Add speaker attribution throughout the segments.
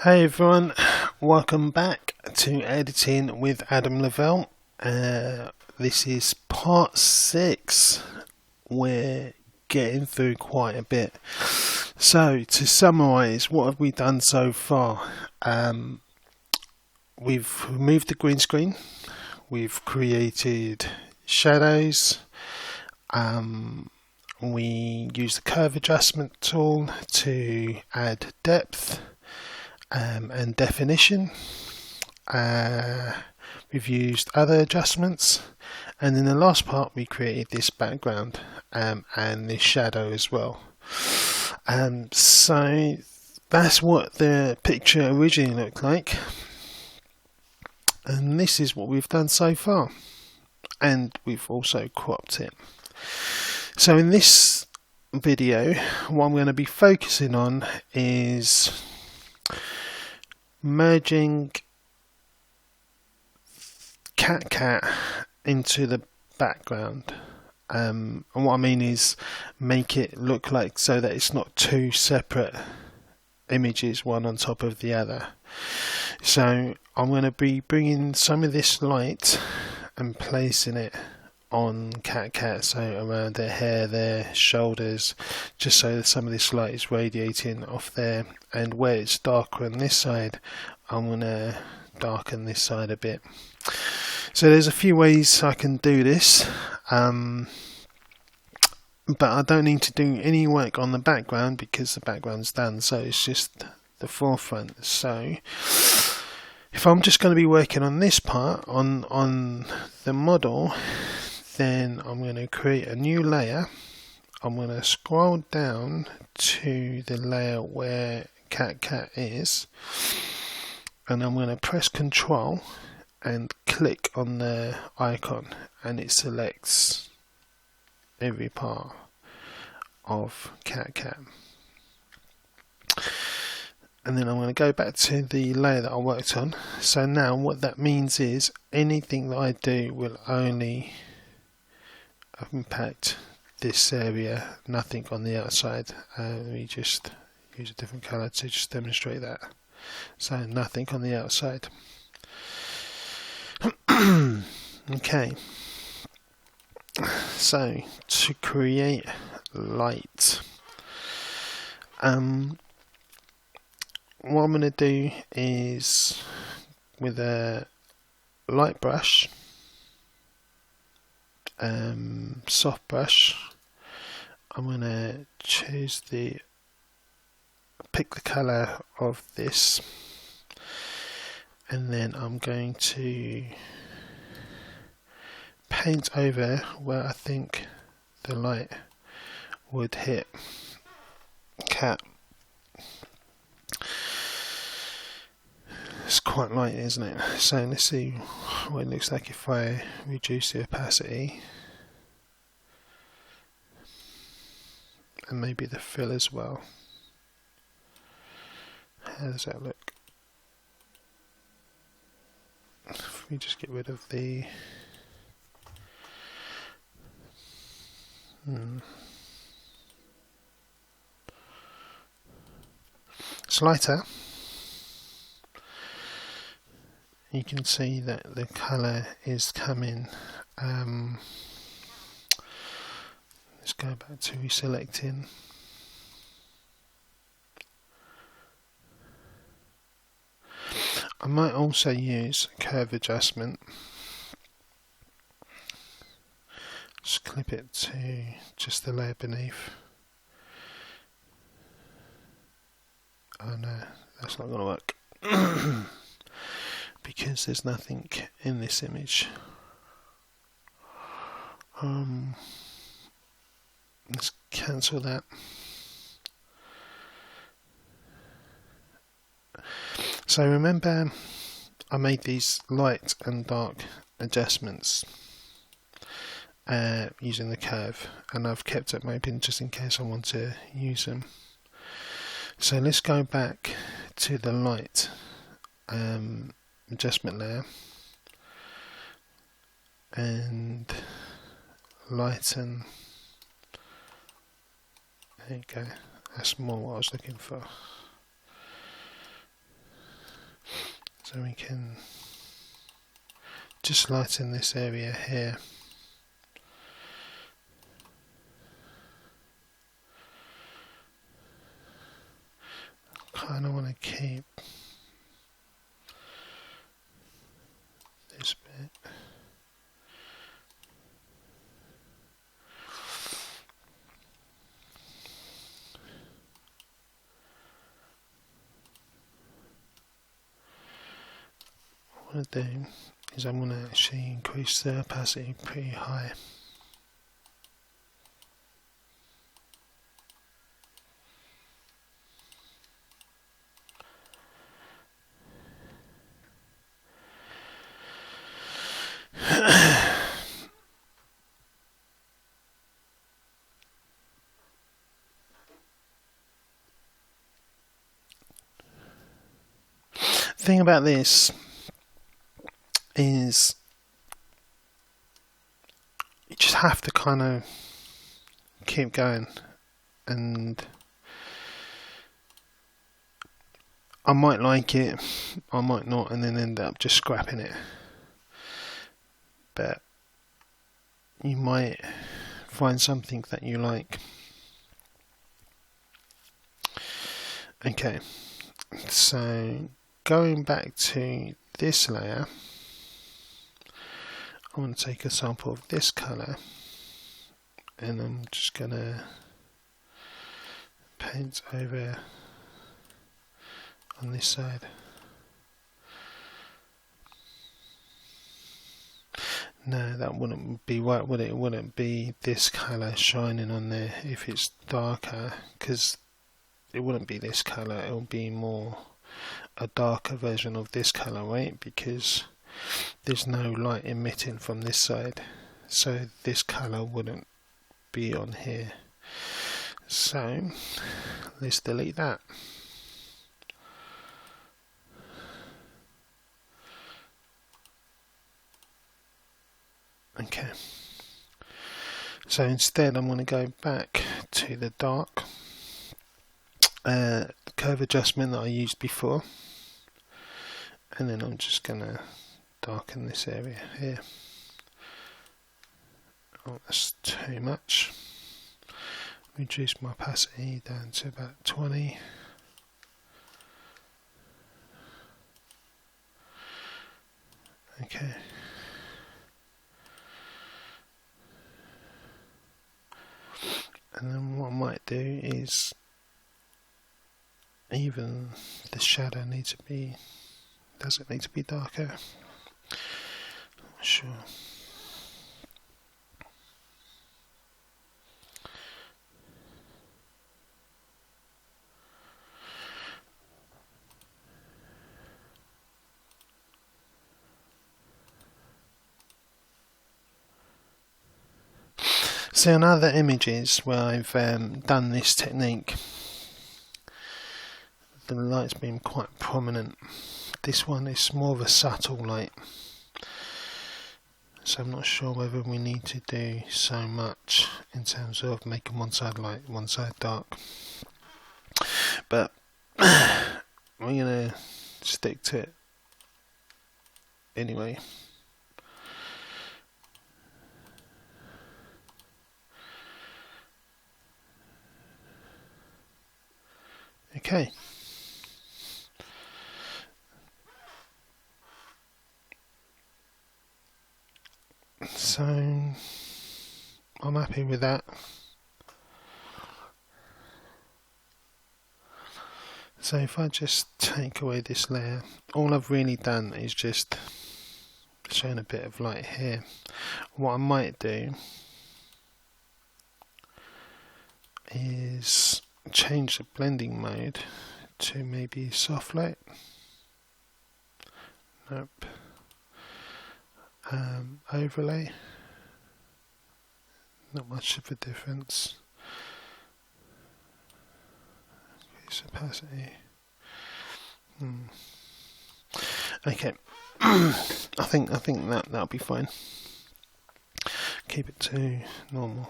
Speaker 1: Hey everyone, welcome back to Editing with Adam Lavell. This is part 6. We're getting through quite a bit. So to summarise, what have we done so far? We've removed the green screen, we've created shadows, we used the curve adjustment tool to add depth and definition. We've used other adjustments, and in the last part we created this background and this shadow as well. So that's what the picture originally looked like, and this is what we've done so far, and we've also cropped it. So in this video, what I'm going to be focusing on is merging KatKat into the background, and what I mean is make it look like so that it's not two separate images, one on top of the other. So I'm going to be bringing some of this light and placing it on KatKat, so around their hair, their shoulders, just so that some of this light is radiating off there, and where it's darker on this side I'm going to darken this side a bit. So there's a few ways I can do this, but I don't need to do any work on the background because the background's done, so it's just the forefront. So if I'm just going to be working on this part on the model, then I'm going to create a new layer. I'm going to scroll down to the layer where KatKat is, and I'm going to press Control and click on the icon, and it selects every part of KatKat. And then I'm going to go back to the layer that I worked on. So now what that means is anything that I do will only impact this area, nothing on the outside. We just use a different colour to just demonstrate that. So nothing on the outside. Okay, so to create light, what I'm going to do is, with a light brush, soft brush, I'm going to pick the colour of this, and then I'm going to paint over where I think the light would hit Cat. It's quite light, isn't it? So let's see what it looks like if I reduce the opacity and maybe the fill as well. How does that look? If we just get rid of the it's lighter. You can see that the colour is coming. Let's go back to reselecting. I might also use curve adjustment. Just clip it to just the layer beneath. Oh no, that's not going to work because there's nothing in this image. Let's cancel that. So remember, I made these light and dark adjustments using the curve, and I've kept them open just in case I want to use them. So let's go back to the light adjustment layer and lighten. There you go, that's more what I was looking for. So we can just lighten this area here. Kind of want to keep this bit. What I want to do is I'm going to actually increase the opacity pretty high. The thing about this is you just have to kind of keep going, and I might like it, I might not, and then end up just scrapping it, but you might find something that you like. Okay, so going back to this layer, I want to take a sample of this colour, and I'm just going to paint over on this side. No, that wouldn't be right, would it? It wouldn't be this colour shining on there if it's darker, because it wouldn't be this colour, it will be more a darker version of this colour, right? Because there's no light emitting from this side, so this colour wouldn't be on here. So let's delete that. Okay, so instead I'm going to go back to the dark curve adjustment that I used before, and then I'm just going to darken this area here. Oh, that's too much. Reduce my opacity down to about 20. Okay. And then what I might do is even the shadow needs to be, does it need to be darker? Not sure. So on other images where I've done this technique, the light's been quite prominent. This one is more of a subtle light, so I'm not sure whether we need to do so much in terms of making one side light, one side dark, but we're going to stick to it anyway. Okay. So I'm happy with that. So if I just take away this layer, all I've really done is just shown a bit of light here. What I might do is change the blending mode to maybe soft light. Nope. Overlay. Not much of a difference. Increase opacity. Okay. I think that'll be fine. Keep it to normal.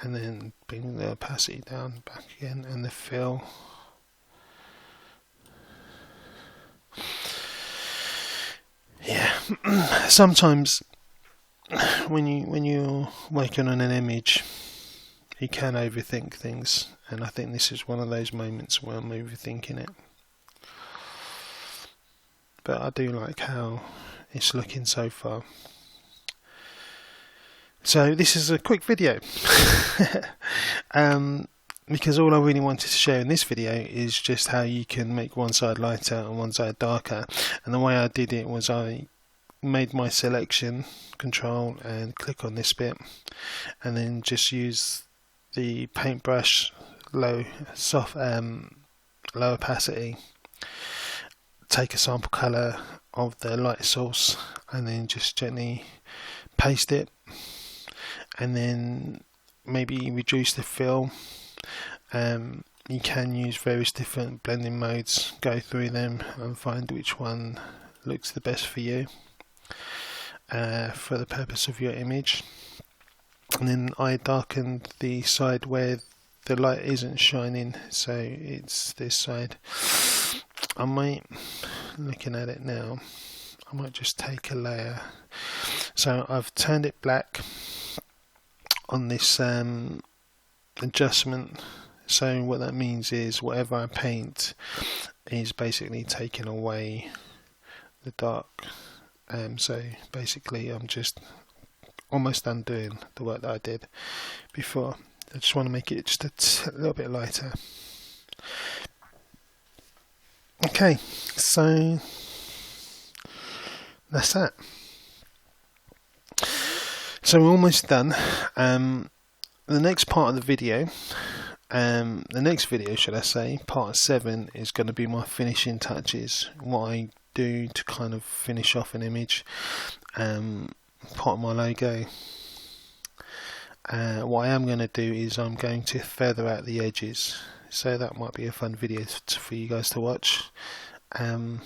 Speaker 1: And then bring the opacity down back again, and the fill. sometimes when you're working on an image, you can overthink things, and I think this is one of those moments where I'm overthinking it. But I do like how it's looking so far. So this is a quick video because all I really wanted to share in this video is just how you can make one side lighter and one side darker. And the way I did it was I made my selection, control, and click on this bit, and then just use the paintbrush low opacity, take a sample color of the light source, and then just gently paste it, and then maybe reduce the fill. You can use various different blending modes, go through them and find which one looks the best for you for the purpose of your image. And then I darkened the side where the light isn't shining, so it's this side. I might, looking at it now, I might just take a layer. So I've turned it black on this adjustment. So what that means is whatever I paint is basically taking away the dark. So basically I'm just almost undoing the work that I did before. I just want to make it just a little bit lighter. Okay, so that's that. So we're almost done. The next part of the video, the next video should I say, part 7, is going to be my finishing touches, what I do to kind of finish off an image, part of my logo. What I am going to do is I'm going to feather out the edges, so that might be a fun video for you guys to watch, and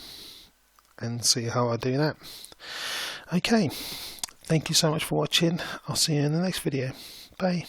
Speaker 1: see how I do that. Okay, thank you so much for watching. I'll see you in the next video. Bye.